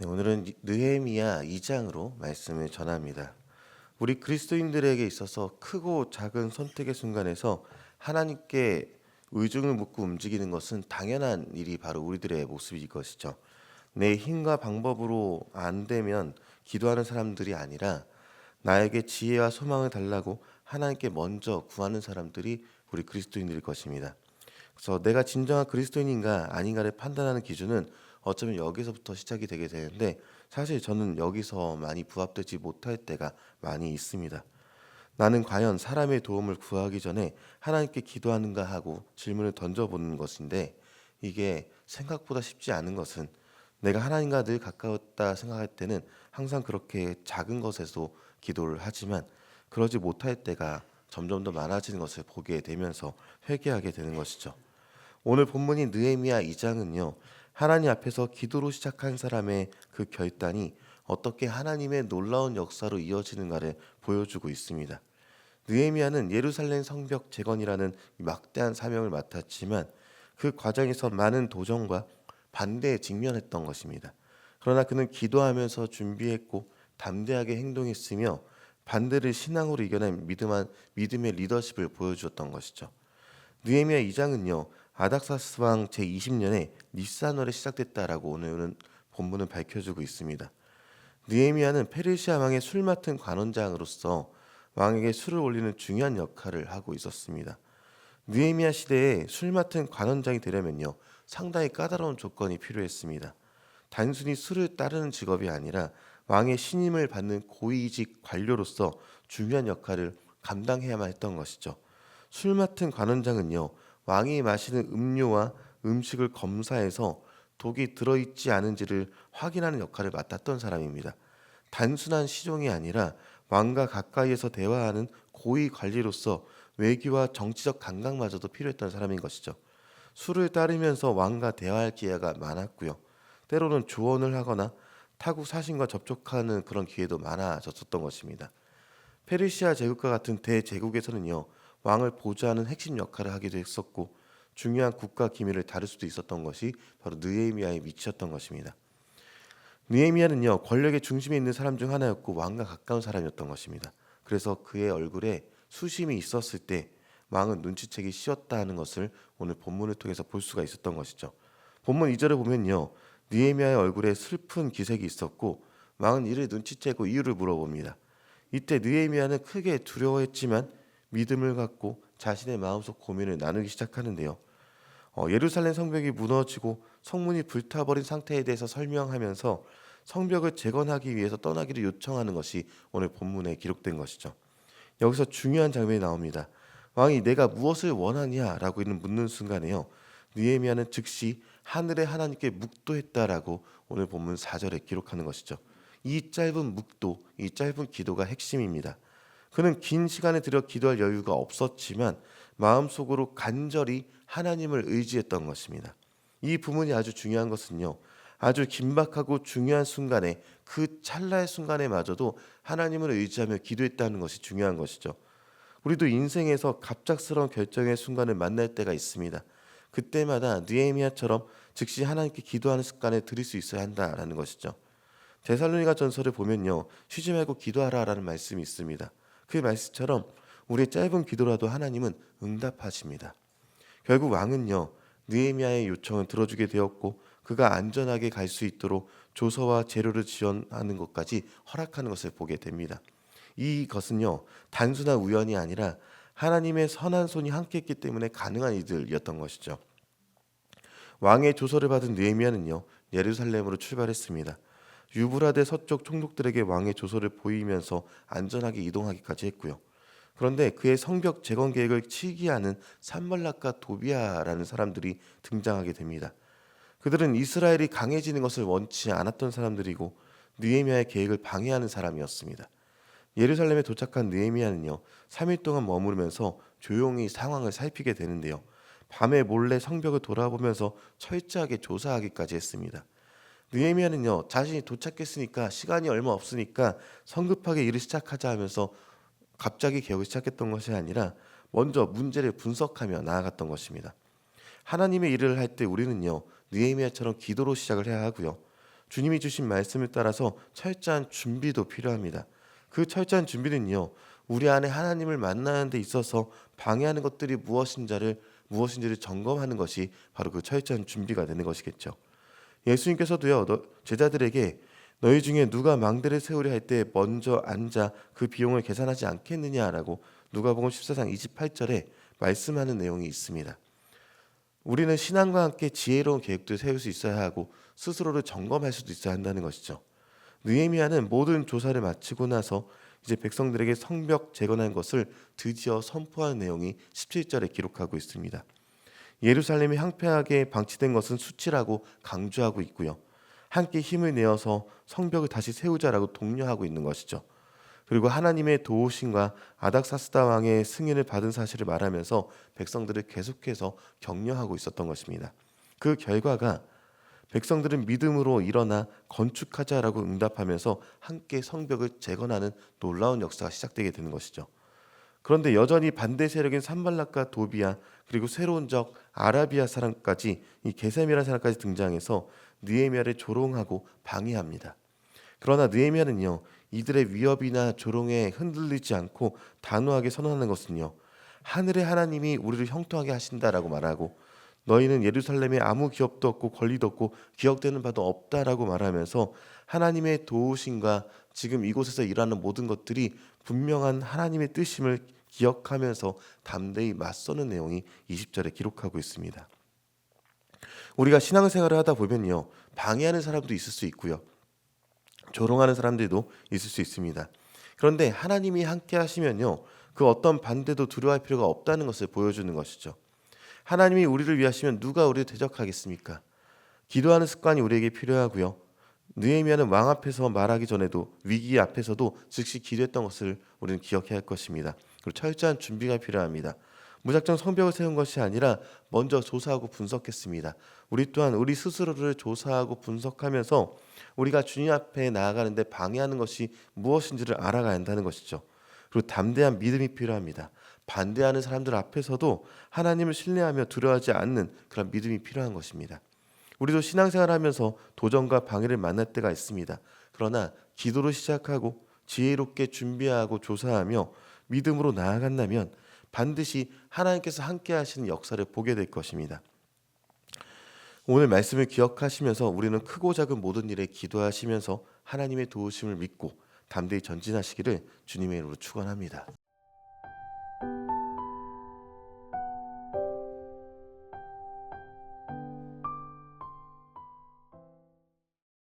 네, 오늘은 느헤미야 2장으로 말씀을 전합니다. 우리 그리스도인들에게 있어서 크고 작은 선택의 순간에서 하나님께 의중을 묻고 움직이는 것은 당연한 일이 바로 우리들의 모습일 것이죠. 내 힘과 방법으로 안 되면 기도하는 사람들이 아니라 나에게 지혜와 소망을 달라고 하나님께 먼저 구하는 사람들이 우리 그리스도인들일 것입니다. 그래서 내가 진정한 그리스도인인가 아닌가를 판단하는 기준은 어쩌면 여기서부터 시작이 되게 되는데, 사실 저는 여기서 많이 부합되지 못할 때가 많이 있습니다. 나는 과연 사람의 도움을 구하기 전에 하나님께 기도하는가 하고 질문을 던져보는 것인데, 이게 생각보다 쉽지 않은 것은 내가 하나님과 늘 가까웠다 생각할 때는 항상 그렇게 작은 것에도 기도를 하지만, 그러지 못할 때가 점점 더 많아지는 것을 보게 되면서 회개하게 되는 것이죠. 오늘 본문인 느헤미야 2장은요. 하나님 앞에서 기도로 시작한 사람의 그 결단이 어떻게 하나님의 놀라운 역사로 이어지는가를 보여주고 있습니다. 느헤미야는 예루살렘 성벽 재건이라는 막대한 사명을 맡았지만 그 과정에서 많은 도전과 반대에 직면했던 것입니다. 그러나 그는 기도하면서 준비했고 담대하게 행동했으며 반대를 신앙으로 이겨낸 믿음의 리더십을 보여주었던 것이죠. 느헤미야 2장은요. 아닥사스 왕 제20년에 니산월에 시작됐다라고 오늘은 본문은 밝혀주고 있습니다. 느헤미야는 페르시아 왕의 술 맡은 관원장으로서 왕에게 술을 올리는 중요한 역할을 하고 있었습니다. 느헤미야 시대에 술 맡은 관원장이 되려면요. 상당히 까다로운 조건이 필요했습니다. 단순히 술을 따르는 직업이 아니라 왕의 신임을 받는 고위직 관료로서 중요한 역할을 감당해야만 했던 것이죠. 술 맡은 관원장은요, 왕이 마시는 음료와 음식을 검사해서 독이 들어있지 않은지를 확인하는 역할을 맡았던 사람입니다. 단순한 시종이 아니라 왕과 가까이에서 대화하는 고위 관리로서 외교와 정치적 감각마저도 필요했던 사람인 것이죠. 술을 따르면서 왕과 대화할 기회가 많았고요. 때로는 조언을 하거나 타국 사신과 접촉하는 그런 기회도 많아졌었던 것입니다. 페르시아 제국과 같은 대제국에서는요, 왕을 보좌하는 핵심 역할을 하기도 했었고 중요한 국가 기밀을 다룰 수도 있었던 것이 바로 느헤미야의 위치였던 것입니다. 느헤미야는요, 권력의 중심에 있는 사람 중 하나였고 왕과 가까운 사람이었던 것입니다. 그래서 그의 얼굴에 수심이 있었을 때 왕은 눈치채기 쉬웠다 하는 것을 오늘 본문을 통해서 볼 수가 있었던 것이죠. 본문 2절을 보면요, 느헤미야의 얼굴에 슬픈 기색이 있었고 왕은 이를 눈치채고 이유를 물어봅니다. 이때 느헤미야는 크게 두려워했지만 믿음을 갖고 자신의 마음속 고민을 나누기 시작하는데요. 예루살렘 성벽이 무너지고 성문이 불타버린 상태에 대해서 설명하면서 성벽을 재건하기 위해서 떠나기를 요청하는 것이 오늘 본문에 기록된 것이죠. 여기서 중요한 장면이 나옵니다. 왕이 내가 무엇을 원하냐라고 묻는 순간에요. 느헤미야는 즉시 하늘의 하나님께 묵도했다라고 오늘 본문 4절에 기록하는 것이죠. 이 짧은 묵도, 이 짧은 기도가 핵심입니다. 그는 긴 시간을 들여 기도할 여유가 없었지만 마음속으로 간절히 하나님을 의지했던 것입니다. 이 부분이 아주 중요한 것은요. 아주 긴박하고 중요한 순간에 그 찰나의 순간에마저도 하나님을 의지하며 기도했다는 것이 중요한 것이죠. 우리도 인생에서 갑작스러운 결정의 순간을 만날 때가 있습니다. 그때마다 느헤미야처럼 즉시 하나님께 기도하는 습관을 들일 수 있어야 한다라는 것이죠. 데살로니가 전서를 보면요, 쉬지 말고 기도하라라는 말씀이 있습니다. 그 말씀처럼 우리의 짧은 기도라도 하나님은 응답하십니다. 결국 왕은요, 느헤미야의 요청을 들어주게 되었고 그가 안전하게 갈 수 있도록 조서와 재료를 지원하는 것까지 허락하는 것을 보게 됩니다. 이것은요, 단순한 우연이 아니라 하나님의 선한 손이 함께했기 때문에 가능한 일들이었던 것이죠. 왕의 조서를 받은 느헤미야는요, 예루살렘으로 출발했습니다. 유브라데 서쪽 총독들에게 왕의 조서를 보이면서 안전하게 이동하기까지 했고요. 그런데 그의 성벽 재건 계획을 치기하는 산발락과 도비아라는 사람들이 등장하게 됩니다. 그들은 이스라엘이 강해지는 것을 원치 않았던 사람들이고 느헤미야의 계획을 방해하는 사람이었습니다. 예루살렘에 도착한 느헤미야는요, 3일 동안 머무르면서 조용히 상황을 살피게 되는데요. 밤에 몰래 성벽을 돌아보면서 철저하게 조사하기까지 했습니다. 느헤미야는요, 자신이 도착했으니까 시간이 얼마 없으니까 성급하게 일을 시작하자 하면서 갑자기 개혁을 시작했던 것이 아니라 먼저 문제를 분석하며 나아갔던 것입니다. 하나님의 일을 할 때 우리는요, 느헤미야처럼 기도로 시작을 해야 하고요. 주님이 주신 말씀을 따라서 철저한 준비도 필요합니다. 그 철저한 준비는요, 우리 안에 하나님을 만나는 데 있어서 방해하는 것들이 무엇인지를 점검하는 것이 바로 그 철저한 준비가 되는 것이겠죠. 예수님께서도요, 제자들에게 너희 중에 누가 망대를 세우려 할 때 먼저 앉아 그 비용을 계산하지 않겠느냐라고 누가복음 14장 28절에 말씀하는 내용이 있습니다. 우리는 신앙과 함께 지혜로운 계획도 세울 수 있어야 하고 스스로를 점검할 수도 있어야 한다는 것이죠. 느헤미야는 모든 조사를 마치고 나서 이제 백성들에게 성벽 재건한 것을 드디어 선포하는 내용이 17절에 기록하고 있습니다. 예루살렘이 황폐하게 방치된 것은 수치라고 강조하고 있고요. 함께 힘을 내어서 성벽을 다시 세우자라고 독려하고 있는 것이죠. 그리고 하나님의 도우심과 아닥사스다 왕의 승인을 받은 사실을 말하면서 백성들을 계속해서 격려하고 있었던 것입니다. 그 결과가 백성들은 믿음으로 일어나 건축하자라고 응답하면서 함께 성벽을 재건하는 놀라운 역사가 시작되게 되는 것이죠. 그런데 여전히 반대 세력인 산발락과 도비야 그리고 새로운 적 아라비아 사람까지 이 게셈이라는 사람까지 등장해서 느헤미야를 조롱하고 방해합니다. 그러나 느헤미야는요, 이들의 위협이나 조롱에 흔들리지 않고 단호하게 선언하는 것은요, 하늘의 하나님이 우리를 형통하게 하신다라고 말하고 너희는 예루살렘에 아무 기업도 없고 권리도 없고 기억되는 바도 없다라고 말하면서 하나님의 도우심과 지금 이곳에서 일하는 모든 것들이 분명한 하나님의 뜻임을 기억하면서 담대히 맞서는 내용이 20절에 기록하고 있습니다. 우리가 신앙생활을 하다 보면요, 방해하는 사람도 있을 수 있고요, 조롱하는 사람들도 있을 수 있습니다. 그런데 하나님이 함께 하시면요, 그 어떤 반대도 두려워할 필요가 없다는 것을 보여주는 것이죠. 하나님이 우리를 위하시면 누가 우리를 대적하겠습니까? 기도하는 습관이 우리에게 필요하고요. 느헤미야는 왕 앞에서 말하기 전에도 위기 앞에서도 즉시 기도했던 것을 우리는 기억해야 할 것입니다. 그리고 철저한 준비가 필요합니다. 무작정 성벽을 세운 것이 아니라 먼저 조사하고 분석했습니다. 우리 또한 우리 스스로를 조사하고 분석하면서 우리가 주님 앞에 나아가는데 방해하는 것이 무엇인지를 알아가야 한다는 것이죠. 그리고 담대한 믿음이 필요합니다. 반대하는 사람들 앞에서도 하나님을 신뢰하며 두려워하지 않는 그런 믿음이 필요한 것입니다. 우리도 신앙생활하면서 도전과 방해를 만날 때가 있습니다. 그러나 기도로 시작하고 지혜롭게 준비하고 조사하며 믿음으로 나아간다면 반드시 하나님께서 함께 하시는 역사를 보게 될 것입니다. 오늘 말씀을 기억하시면서 우리는 크고 작은 모든 일에 기도하시면서 하나님의 도우심을 믿고 담대히 전진하시기를 주님의 이름으로 축원합니다.